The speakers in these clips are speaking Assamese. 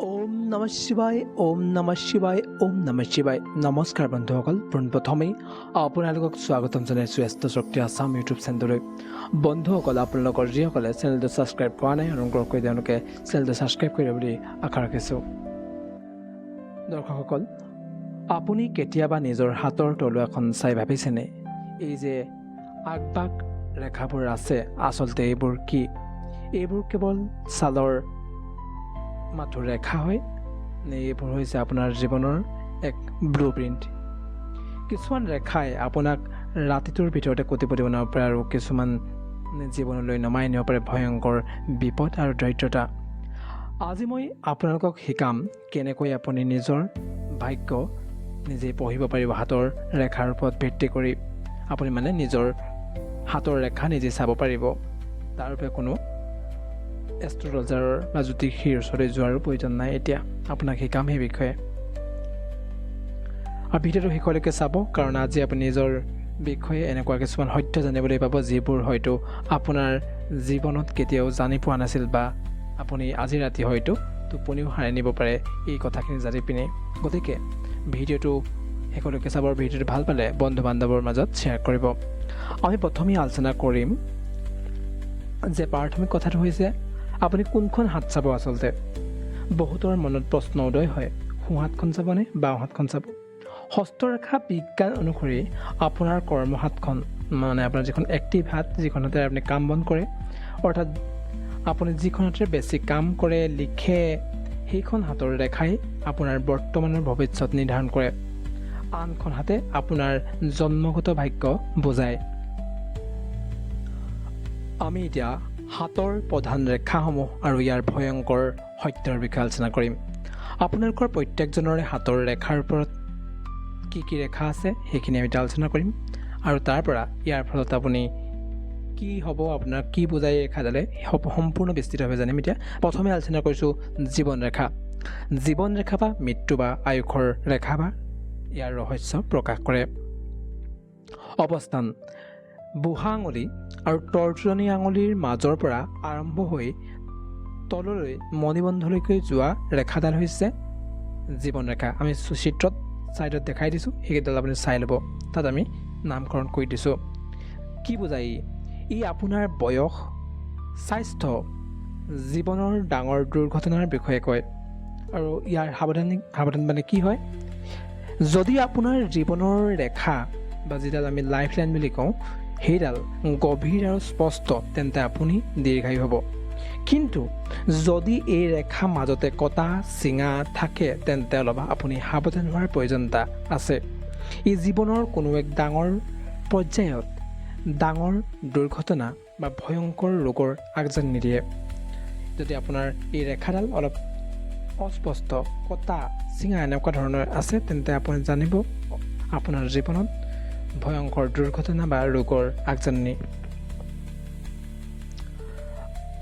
ওম নমঃ শিৱায় ওম নমঃ শিৱায় ওম নমঃ শিৱায় নমস্কাৰ বন্ধুসকল পোনপ্ৰথমেই আপোনালোকক স্বাগতম জনাইছোঁ এষ্ট শক্তি আছাম ইউটিউব চেনেললৈ বন্ধুসকল আপোনালোকৰ যিসকলে চেনেলটো ছাবস্ক্ৰাইব কৰা নাই অনুগ্ৰহ কৰি তেওঁলোকে চেনেলটো ছাবস্ক্ৰাইব কৰিব বুলি আশা ৰাখিছোঁ। দৰ্শকসকল আপুনি কেতিয়াবা নিজৰ হাতৰ তলু এখন চাই ভাবিছেনে এই যে আগবাগ ৰেখাবোৰ আছে আচলতে এইবোৰ কি? এইবোৰ কেৱল ছালৰ মাথো ৰেখা হয় নে এইবোৰ হৈছে আপোনাৰ জীৱনৰ এক ব্লু প্ৰিণ্ট? কিছুমান ৰেখাই আপোনাক ৰাতিটোৰ ভিতৰতে কোটিপতি বনাব পাৰে আৰু কিছুমান জীৱনলৈ নমাই নিব পাৰে ভয়ংকৰ বিপদ আৰু দৰিদ্ৰতা। আজি মই আপোনালোকক শিকাম কেনেকৈ আপুনি নিজৰ ভাগ্য নিজে পঢ়িব পাৰিব। হাতৰ ৰেখাৰ ওপৰত ভিত্তি কৰি আপুনি নিজৰ হাতৰ ৰেখা নিজে চাব পাৰিব। তাৰ বাবে কোনো এষ্ট্ৰলজাৰৰ বা জ্যোতিষীৰ ওচৰলৈ যোৱাৰো প্ৰয়োজন নাই। এতিয়া আপোনাক শিকাম সেই বিষয়ে আৰু ভিডিঅ'টো শেষলৈকে চাব, কাৰণ আজি আপুনি নিজৰ বিষয়ে এনেকুৱা কিছুমান সত্য জানিবলৈ পাব যিবোৰ হয়তো আপোনাৰ জীৱনত কেতিয়াও জানি পোৱা নাছিল, বা আপুনি আজি ৰাতি হয়তো টোপনিও হাৰাই নিব পাৰে এই কথাখিনি জানি পিনে। গতিকে ভিডিঅ'টো শেষলৈকে চাব। ভিডিঅ'টো ভাল পালে বন্ধু বান্ধৱৰ মাজত শ্বেয়াৰ কৰিব। আমি প্ৰথমেই আলোচনা কৰিম যে প্ৰাথমিক কথাটো হৈছে আপুনি কোনখন হাত চাব। আচলতে বহুতৰ মনত প্ৰশ্ন উদয় হয়, সোঁ হাতখন চাবনে বাওঁ হাতখন চাব? হস্তৰেখা বিজ্ঞান অনুসৰি আপোনাৰ কৰ্মহাতখন আপোনাৰ যিখন এক্টিভ হাত, যিখন হাতে আপুনি কাম বন কৰে, অৰ্থাৎ আপুনি যিখন হাতেৰে বেছি কাম কৰে লিখে, সেইখন হাতৰ ৰেখাই আপোনাৰ বৰ্তমানৰ ভৱিষ্যত নিৰ্ধাৰণ কৰে। আনখন হাতে আপোনাৰ জন্মগত ভাগ্য বুজায়। আমি এতিয়া হাতৰ প্ৰধান ৰেখাসমূহ আৰু ইয়াৰ ভয়ংকৰ সত্যৰ বিষয়ে আলোচনা কৰিম। আপোনালোকৰ প্ৰত্যেকজনৰে হাতৰ ৰেখাৰ ওপৰত কি কি ৰেখা আছে সেইখিনি আমি আলোচনা কৰিম, আৰু তাৰ পৰা ইয়াৰ ফলত আপুনি কি হ'ব, আপোনাৰ কি বুজাই ৰেখাডালে সম্পূৰ্ণ বিস্তৃতভাৱে জানিম। এতিয়া প্ৰথমে আলোচনা কৰিছোঁ জীৱন ৰেখা। জীৱন ৰেখা বা মৃত্যু বা আয়ুসৰ ৰেখা বা ইয়াৰ ৰহস্য প্ৰকাশ কৰে। অৱস্থান: বুঢ়া আঙুলি আৰু তৰ্জনী আঙুলিৰ মাজৰ পৰা আৰম্ভ হৈ তললৈ মণিবন্ধলৈকে যোৱা ৰেখাডাল হৈছে জীৱন ৰেখা। আমি চিত্ৰত ছাইডত দেখাই দিছোঁ, সেইকেইডাল আপুনি চাই ল'ব। তাত আমি নামকৰণ কৰি দিছোঁ। কি বুজাই? ই আপোনাৰ বয়স, স্বাস্থ্য, জীৱনৰ ডাঙৰ দুৰ্ঘটনাৰ বিষয়ে কয়। আৰু ইয়াৰ সাৱধান কি হয়, যদি আপোনাৰ জীৱনৰ ৰেখা বা যিডাল আমি লাইফ লাইন বুলি কওঁ সেইডাল গভীৰ আৰু স্পষ্ট, তেন্তে আপুনি দীৰ্ঘায়ু হ'ব। কিন্তু যদি এই ৰেখা মাজতে কটা চিঙা থাকে তেন্তে অলপ আপুনি সাৱধান হোৱাৰ প্ৰয়োজনীয়তা আছে। ই জীৱনৰ কোনো এক ডাঙৰ পৰ্যায়ত ডাঙৰ দুৰ্ঘটনা বা ভয়ংকৰ ৰোগৰ আগজাননী নিদিয়ে। যদি আপোনাৰ এই ৰেখাডাল অলপ অস্পষ্ট, কটা চিঙা এনেকুৱা ধৰণৰ আছে, তেন্তে আপুনি জানিব আপোনাৰ জীৱনত ভয়ংকৰ দুৰ্ঘটনা বা ৰোগৰ আগজাননী।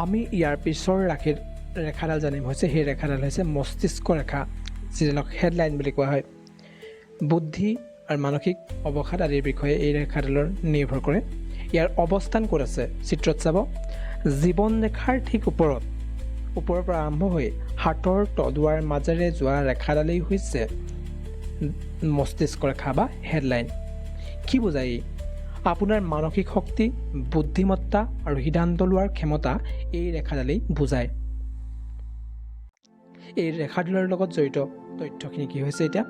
আমি ইয়াৰ পিছৰ ৰেখাডাল জানিম হৈছে, সেই ৰেখাডাল হৈছে মস্তিষ্ক ৰেখা, যিডালক হেডলাইন বুলি কোৱা হয়। বুদ্ধি আৰু মানসিক অৱসাদ আদিৰ বিষয়ে এই ৰেখাডালৰ নিৰ্ভৰ কৰে। ইয়াৰ অৱস্থান ক'ত আছে চিত্ৰত চাব। জীৱন ৰেখাৰ ঠিক ওপৰৰ পৰা আৰম্ভ হৈ হাতৰ তলুৱাৰ মাজেৰে যোৱা ৰেখাডালেই হৈছে মস্তিষ্ক ৰেখা বা হেডলাইন। কি বুজাই? আপোনাৰ মানসিক শক্তি, বুদ্ধিমত্তা আৰু সিদ্ধান্ত লোৱাৰ ক্ষমতা এই ৰেখাডালেই বুজায়। এই ৰেখাডালৰ লগত জড়িত তথ্যখিনি কি হৈছে এতিয়া,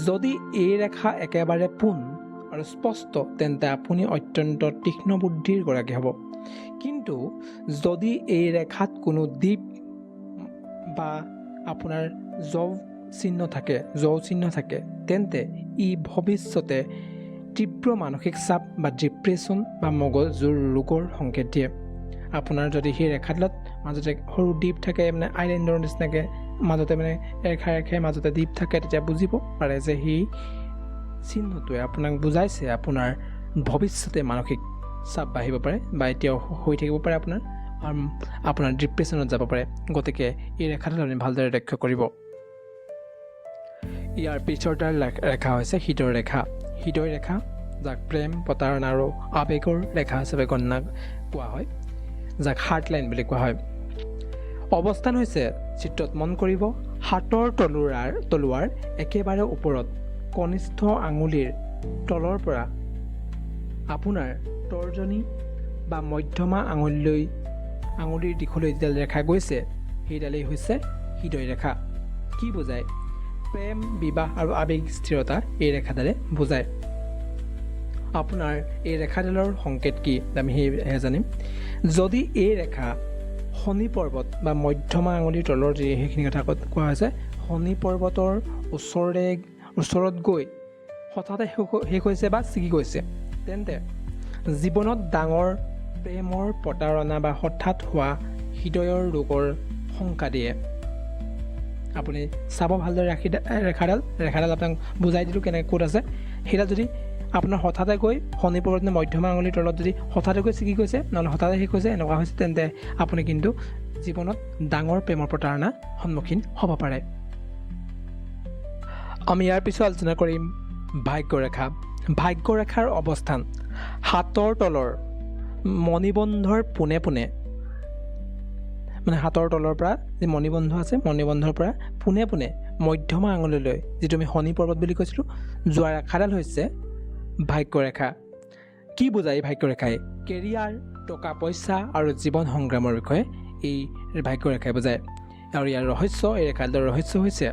যদি এই ৰেখা একেবাৰে পোন আৰু স্পষ্ট তেন্তে আপুনি অত্যন্ত তীক্ষ্ণ বুদ্ধিৰ গৰাকী হ'ব। কিন্তু যদি এই ৰেখাত কোনো দ্বীপ বা আপোনাৰ জৌ চিহ্ন থাকে তেন্তে ই ভৱিষ্যতে তীব্ৰ মানসিক চাপ বা ডিপ্ৰেশ্যন বা মগজুৰ ৰোগৰ সংকেত দিয়ে। আপোনাৰ যদি সেই ৰেখাডালত মাজতে সৰু দ্বীপ থাকে, আইলেণ্ডৰ নিচিনাকৈ মাজতে ৰেখাই মাজতে দ্বীপ থাকে, তেতিয়া বুজিব পাৰে যে সেই চিহ্নটোৱে আপোনাক বুজাইছে আপোনাৰ ভৱিষ্যতে মানসিক চাপ বাঢ়িব পাৰে বা এতিয়াও হৈ থাকিব পাৰে, আপোনাৰ ডিপ্ৰেশ্যনত যাব পাৰে। গতিকে এই ৰেখাডাল আপুনি ভালদৰে লক্ষ্য কৰিব। ইয়াৰ পিছৰডাল ৰেখা হৈছে হৃদয় ৰেখা। হৃদয় ৰেখা, যাক প্ৰেম, প্ৰতাৰণা আৰু আৱেগৰ ৰেখা হিচাপে গণনা কোৱা হয়, যাক হাৰ্ট লাইন বুলি কোৱা হয়। অৱস্থান হৈছে চিত্ৰত মন কৰিব হাতৰ তলুৱাৰ একেবাৰে ওপৰত কনিষ্ঠ আঙুলিৰ তলৰ পৰা আপোনাৰ তৰ্জনী বা মধ্যমা আঙুলিৰ দিশলৈ যিডাল ৰেখা গৈছে সেইডালেই হৈছে হৃদয় ৰেখা। কি বুজায়? প্ৰেম, বিবাহ আৰু আৱেগিক স্থিৰতা এই ৰেখাডালে বুজায়। আপোনাৰ এই ৰেখাডালৰ সংকেত কি আমি সেয়া জানিম। যদি এই ৰেখা শনি পৰ্বত বা মধ্যমা আঙুলিৰ তলৰ যি সেইখিনি কথা কোৱা হৈছে, শনি পৰ্বতৰ ওচৰত গৈ হঠাতে শেষ হৈছে বা ছিগি গৈছে, তেন্তে জীৱনত ডাঙৰ প্ৰেমৰ প্ৰতাৰণা বা হঠাৎ হোৱা হৃদয়ৰ ৰোগৰ শংকা দিয়ে। আপুনি চাব ভালদৰে ৰেখাডাল আপোনাক বুজাই দিলোঁ কেনেকৈ ক'ত আছে। সেইডাল যদি আপোনাৰ হঠাতে গৈ শনি পৰ্বত নে মধ্যমা আঙুলিৰ তলত যদি হঠাতে গৈ ছিগি গৈছে, নহ'লে হঠাতে শেষ হৈছে, এনেকুৱা হৈছে, তেন্তে আপুনি কিন্তু জীৱনত ডাঙৰ প্ৰেমৰ প্ৰতাৰণা সন্মুখীন হ'ব পাৰে। আমি ইয়াৰ পিছত আলোচনা কৰিম ভাগ্যৰেখা। ভাগ্যৰেখাৰ অৱস্থান হাতৰ তলৰ মণিবন্ধৰ পোনে পোনে, মানে হাতৰ তলৰ পৰা যি মণিবন্ধ আছে, মণিবন্ধৰ পৰা পোনে পোনে মধ্যমা আঙুলিলৈ যিটো আমি শনি পৰ্বত বুলি কৈছিলোঁ যোৱা ৰেখাডাল হৈছে ভাগ্যৰেখা। কি বুজায় ভাগ্যৰেখাই? কেৰিয়াৰ, টকা পইচা আৰু জীৱন সংগ্ৰামৰ বিষয়ে এই ভাগ্যৰেখাই বুজায়। আৰু ইয়াৰ ৰহস্য, এই ৰেখাডালৰ ৰহস্য হৈছে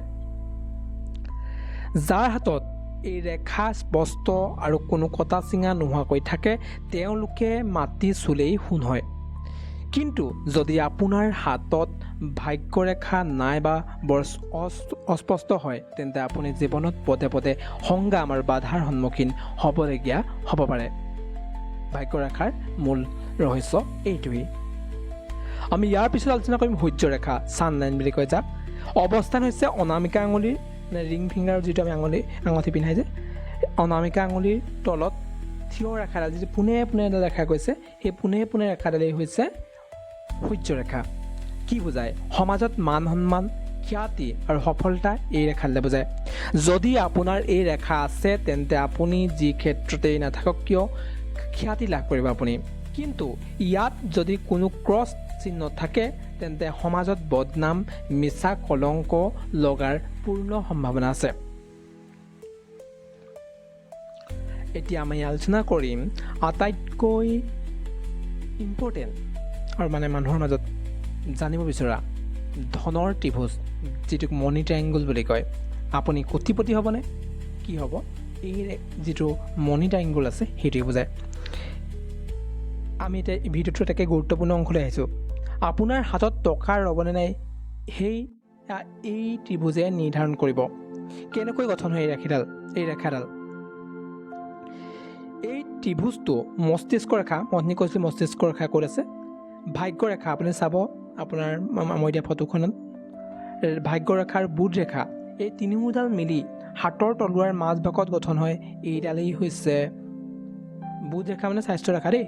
যাৰ হাতত এই ৰেখা স্পষ্ট আৰু কোনো কটা চিঙা নোহোৱাকৈ থাকে তেওঁলোকে মাটি চুলেই সোণ হয়। কিন্তু যদি আপোনাৰ হাতত ভাগ্যৰেখা নাই বা বৰ অস্পষ্ট হয়, তেন্তে আপুনি জীৱনত পদে পদে সংগ্ৰাম আৰু বাধাৰ সন্মুখীন হ'বলগীয়া হ'ব পাৰে। ভাগ্যৰেখাৰ মূল ৰহস্য এইটোৱেই। আমি ইয়াৰ পিছত আলোচনা কৰিম সূৰ্যৰেখা, ছানলাইন বুলি কয় যাক। অৱস্থান হৈছে অনামিকা আঙুলিৰ ৰিং ফিংগাৰ, যিটো আমি আঙুঠি পিন্ধাই যে, অনামিকা আঙুলিৰ তলত থিয় ৰেখাডাল যিটো পোনে পোনে এডাল ৰেখা গৈছে, সেই পোনে পোনে ৰেখাডালেই হৈছে সূৰ্যৰেখা। কি বুজায়? সমাজত মান সন্মান, খ্যাতি আৰু সফলতা এই ৰেখাডালে বুজায়। যদি আপোনাৰ এই ৰেখা আছে তেন্তে আপুনি যি ক্ষেত্ৰতেই নাথাকক কিয় খ্যাতি লাভ কৰিব আপুনি। কিন্তু ইয়াত যদি কোনো ক্ৰছ চিহ্ন থাকে তেন্তে সমাজত বদনাম, মিছা কলংক লগাৰ পূৰ্ণ সম্ভাৱনা আছে। এতিয়া আমি আলোচনা কৰিম আটাইতকৈ ইম্পৰ্টেণ্ট আৰু মানে মানুহৰ মাজত জানিব বিচৰা ধনৰ ত্ৰিভুজ, যিটোক মনি ট্ৰাইংগল বুলি কয়। আপুনি কোটিপতি হ'বনে? কি হ'ব? এই যিটো মনি ট্ৰাইংগল আছে সেইটোৱে বুজায়। আমি এতিয়া ভিডিঅ'টোত এটাকে গুৰুত্বপূৰ্ণ অংশলৈ আহিছোঁ। আপোনাৰ হাতত টকা ৰ'বনে নাই এই ত্ৰিভুজে নিৰ্ধাৰণ কৰিব। কেনেকৈ গঠন হয় এই ৰেখাডাল? এই ত্ৰিভুজটো মস্তিষ্ক ৰেখা, মই কৈছিলোঁ মস্তিষ্ক ৰেখা ক'ত আছে? ভাগ্যৰেখা আপুনি চাব আপোনাৰ মই দিয়া ফটোখনত, ভাগ্যৰেখাৰ বুধ ৰেখা, এই তিনিওডাল মিলি হাতৰ তলুৱাৰ মাজভাগত গঠন হয়। এইডালেই হৈছে বুধ ৰেখা, মানে স্বাস্থ্য ৰেখা দেই,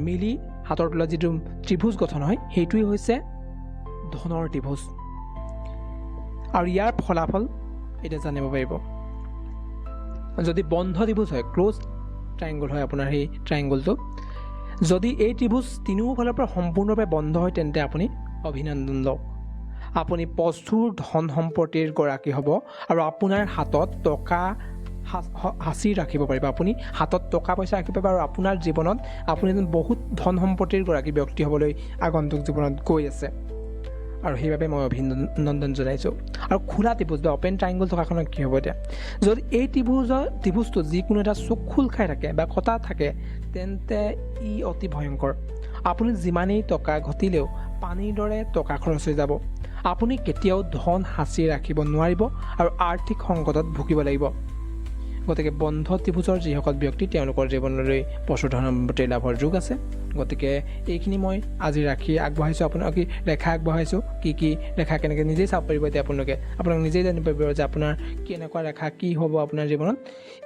মিলি হাতৰ তলত যিটো ত্ৰিভুজ গঠন হয় সেইটোৱেই হৈছে ধনৰ ত্ৰিভুজ। আৰু ইয়াৰ ফলাফল এতিয়া জানিব পাৰিব। যদি বন্ধ ত্ৰিভুজ হয়, ক্ল'জ ট্ৰাইংগল হয় আপোনাৰ সেই ট্ৰাইংগলটো, যদি এই ত্ৰিভুজ তিনিওফালৰ পৰা সম্পূৰ্ণৰূপে বন্ধ হয় তেন্তে আপুনি অভিনন্দন লওক। আপুনি প্ৰচুৰ ধন সম্পত্তিৰ গৰাকী হ'ব আৰু আপোনাৰ হাতত টকা সাঁচি ৰাখিব পাৰিব। আপুনি হাতত টকা পইচা ৰাখিব পাৰিব আৰু আপোনাৰ জীৱনত আপুনি এজন বহুত ধন সম্পত্তিৰ গৰাকী ব্যক্তি হ'বলৈ আগন্তুক জীৱনত গৈ আছে। আৰু সেইবাবে মই অভিনন্দন জনাইছোঁ। আৰু খোলা ত্ৰিভুজ বা অপেন ট্ৰাইংগল থকাখনত কি হ'ব? এতিয়া যদি এই ত্ৰিভুজটো যিকোনো এটা চুক খোল খাই থাকে বা কটা থাকে তেন্তে ই অতি ভয়ংকৰ। আপুনি যিমানেই টকা ঘটিলেও পানীৰ দৰে টকা খৰচ হৈ যাব। আপুনি কেতিয়াও ধন সাঁচি ৰাখিব নোৱাৰিব আৰু আৰ্থিক সংকটত ভুগিব লাগিব। গতিকে বন্ধ ত্ৰিভুজৰ যিসকল ব্যক্তি তেওঁলোকৰ জীৱনলৈ প্ৰচুৰ ধন সম্পত্তি লাভৰ যোগ আছে। গতিকে এইখিনি মই আজি আগবঢ়াইছোঁ আপোনাক, ৰেখা আগবঢ়াইছোঁ। কি ৰেখা কেনেকৈ নিজেই চাব পাৰিব। এতিয়া আপোনাক নিজেই জানিব পাৰিব যে আপোনাৰ কেনেকুৱা ৰেখা কি হ'ব আপোনাৰ জীৱনত।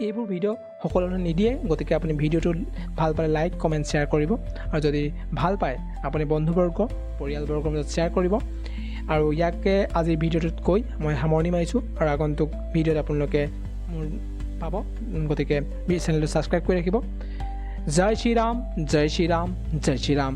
এইবোৰ ভিডিঅ' সকলোলৈ নিদিয়ে, গতিকে আপুনি ভিডিঅ'টো ভাল পালে লাইক, কমেণ্ট, শ্বেয়াৰ কৰিব। আৰু যদি ভাল পায় আপুনি বন্ধুবৰ্গ, পৰিয়ালবৰ্গৰ মাজত শ্বেয়াৰ কৰিব। আৰু ইয়াকে আজিৰ ভিডিঅ'টোত কৈ মই সামৰণি মাৰিছোঁ। আৰু আগন্তুক ভিডিঅ'ত আপোনালোকে মোৰ পাব, গতিকে চেনেলটো ছাবস্ক্ৰাইব কৰি ৰাখিব। জয় শ্ৰীৰাম, জয় শ্ৰীৰাম, জয় শ্ৰীৰাম।